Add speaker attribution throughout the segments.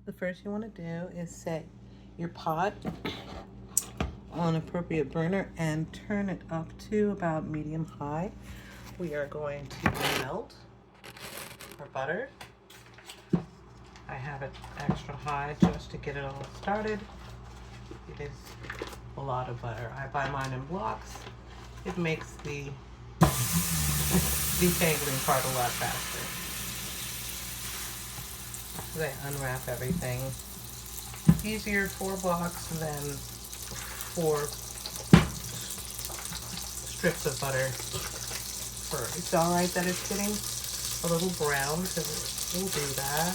Speaker 1: The first you want to do is set your pot on appropriate burner and turn it up to about medium high. We are going to melt our butter. I have it extra high just to get it all started. It is a lot of butter. I buy mine in blocks. It makes the detangling part a lot faster. As I unwrap everything, it's easier 4 blocks than 4 strips of butter. It's alright that it's getting a little brown because it will do that.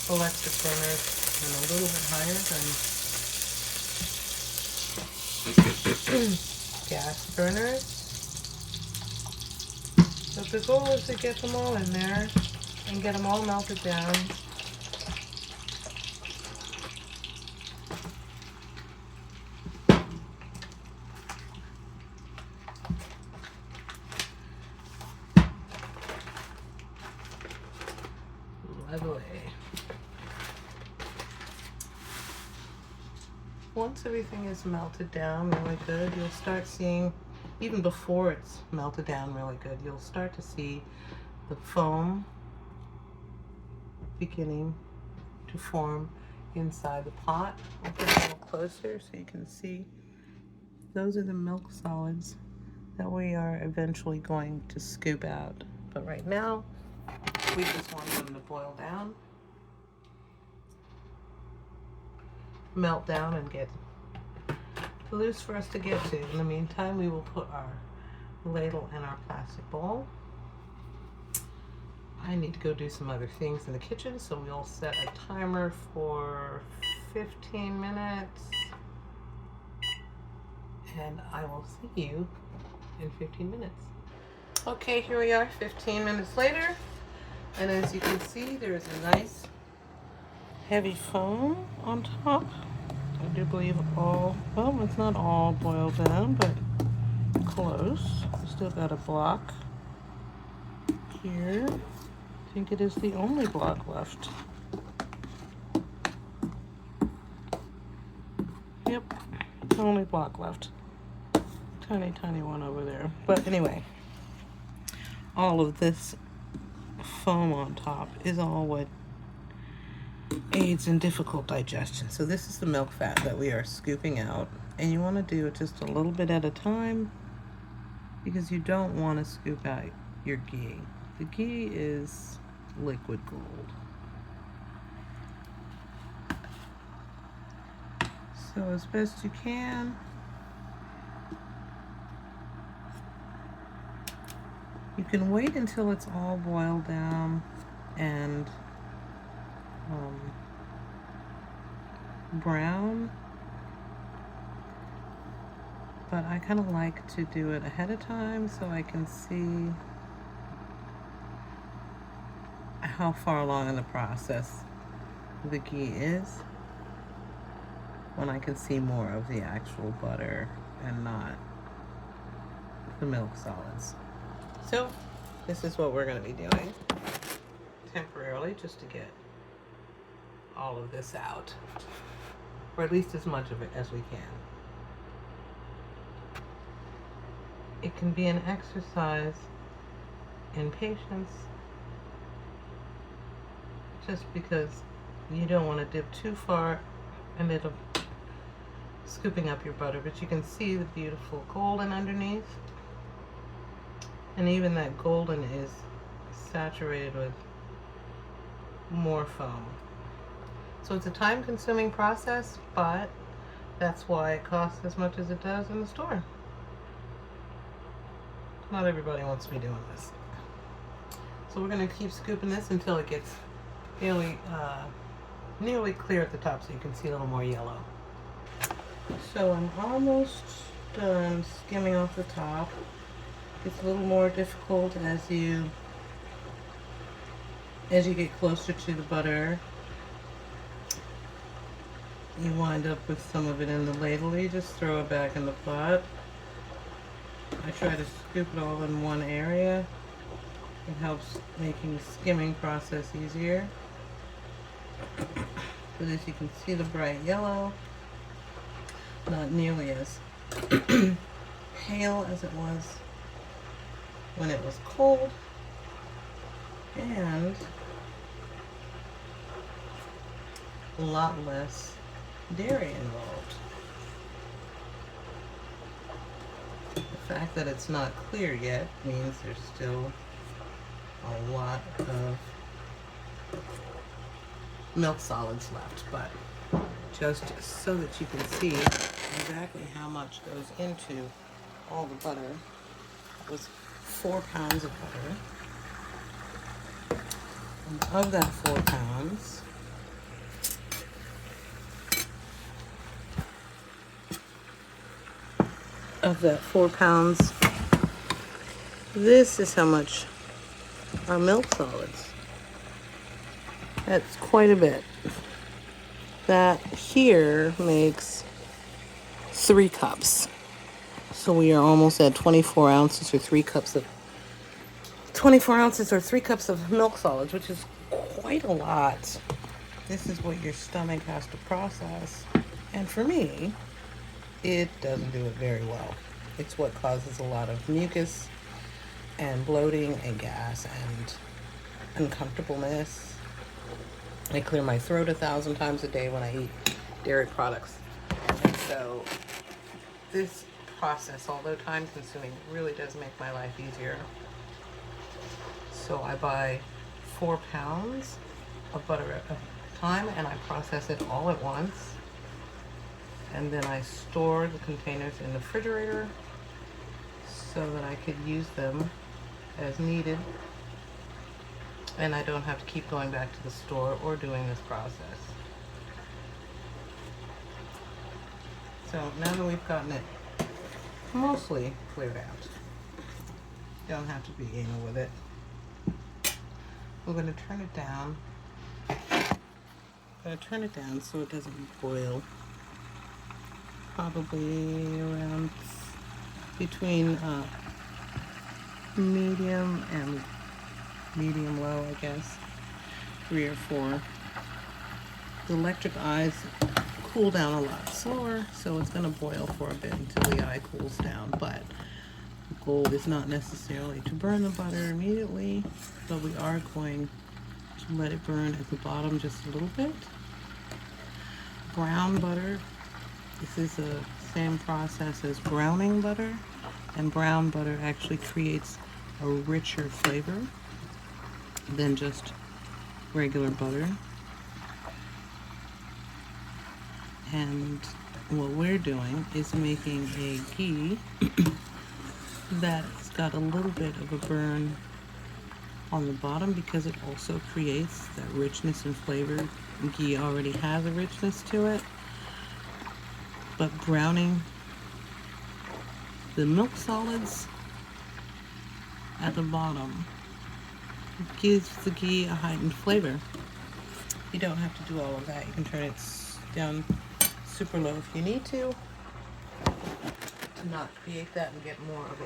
Speaker 1: Electric burners and a little bit higher than gas burners. But the goal is to get them all in there and get them all melted down. Lovely. Once everything is melted down really good, you'll start seeing, even before it's melted down really good, you'll start to see the foam beginning to form inside the pot. I'll get a little closer so you can see. Those are the milk solids that we are eventually going to scoop out. But right now, we just want them to boil down, melt down, and get loose for us to get to. In the meantime, we will put our ladle in our plastic bowl. I need to go do some other things in the kitchen, so we'll set a timer for 15 minutes. And I will see you in 15 minutes. Okay, here we are 15 minutes later. And as you can see, there's a nice heavy foam on top. I do believe all, well, it's not all boiled down, but close. Still got a block here. I think it is the only block left. Yep, the only block left. Tiny, tiny one over there. But anyway, all of this foam on top is all what aids in difficult digestion. So this is the milk fat that we are scooping out, and you want to do it just a little bit at a time because you don't want to scoop out your ghee. The ghee is liquid gold. So as best you can, you can wait until it's all boiled down and brown, but I kind of like to do it ahead of time so I can see how far along in the process the ghee is when I can see more of the actual butter and not the milk solids. So this is what we're going to be doing temporarily, just to get all of this out, or at least as much of it as we can. It can be an exercise in patience, just because you don't want to dip too far and it'll scooping up your butter. But you can see the beautiful golden underneath, and even that golden is saturated with more foam. So it's a time-consuming process, but that's why it costs as much as it does in the store. Not everybody wants to be doing this. So we're going to keep scooping this until it gets nearly clear at the top, so you can see a little more yellow. So I'm almost done skimming off the top. It's a little more difficult as you get closer to the butter. You wind up with some of it in the ladle. You just throw it back in the pot. I try to scoop it all in one area It helps making the skimming process easier. But as you can see, the bright yellow, not nearly as pale as it was when it was cold, and a lot less dairy involved. The fact that it's not clear yet means there's still a lot of milk solids left, but just so that you can see exactly how much goes into all the butter, it was 4 pounds of butter. And of that 4 pounds, this is how much are milk solids. That's quite a bit. That here makes 3 cups. So we are almost at 24 ounces or 3 cups of 24 ounces or 3 cups of milk solids, which is quite a lot. This is what your stomach has to process. And for me, it doesn't do it very well. It's what causes a lot of mucus and bloating and gas and uncomfortableness. I clear my throat 1,000 times a day when I eat dairy products. And so this process, although time consuming, really does make my life easier. So I buy 4 pounds of butter at a time and I process it all at once. And then I store the containers in the refrigerator so that I could use them as needed. And I don't have to keep going back to the store or doing this process. So now that we've gotten it mostly cleared out, don't have to be anal with it. We're going to turn it down. I'm going to turn it down so it doesn't boil. Probably around between medium and medium low, I guess. 3 or 4. The electric eyes cool down a lot slower, so it's going to boil for a bit until the eye cools down. But the goal is not necessarily to burn the butter immediately, but we are going to let it burn at the bottom just a little bit. Brown butter. This is the same process as browning butter, and brown butter actually creates a richer flavor than just regular butter. And what we're doing is making a ghee that's got a little bit of a burn on the bottom because it also creates that richness and flavor. Ghee already has a richness to it. But browning the milk solids at the bottom gives the ghee a heightened flavor. You don't have to do all of that. You can turn it down super low if you need to not create that and get more of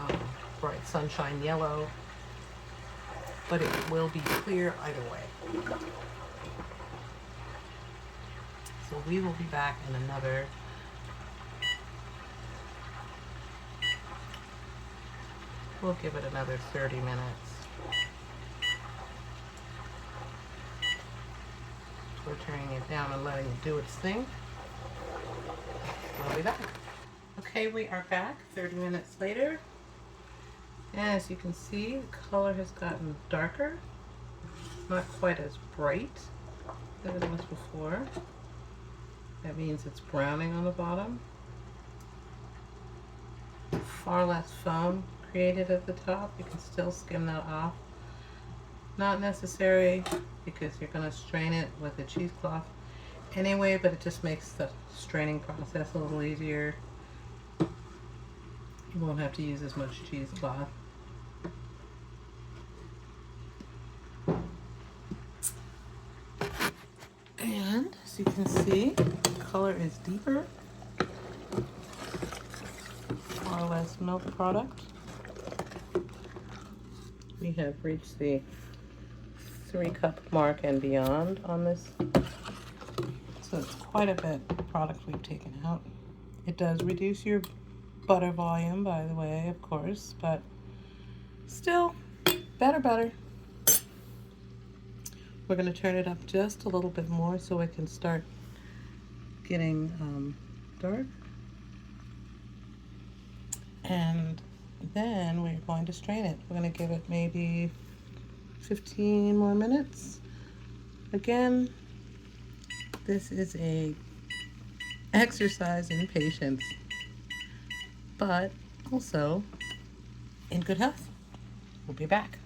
Speaker 1: a bright sunshine yellow. But it will be clear either way. So we will be back in another we'll give it another 30 minutes. We're turning it down and letting it do its thing. We'll be back. Okay, we are back 30 minutes later. As you can see, the color has gotten darker. Not quite as bright as it was before. That means it's browning on the bottom. Far less foam created at the top. You can still skim that off. Not necessary because you're going to strain it with a cheesecloth anyway, but it just makes the straining process a little easier. You won't have to use as much cheesecloth. And as you can see, the color is deeper. Far less milk product. we have reached the 3-cup mark and beyond on this. So it's quite a bit of product we've taken out. It does reduce your butter volume, by the way, of course, but still, better. We're going to turn it up just a little bit more so it can start getting dark. And then we're going to strain it. We're going to give it maybe 15 more minutes. Again, this is a exercise in patience, but also in good health. We'll be back.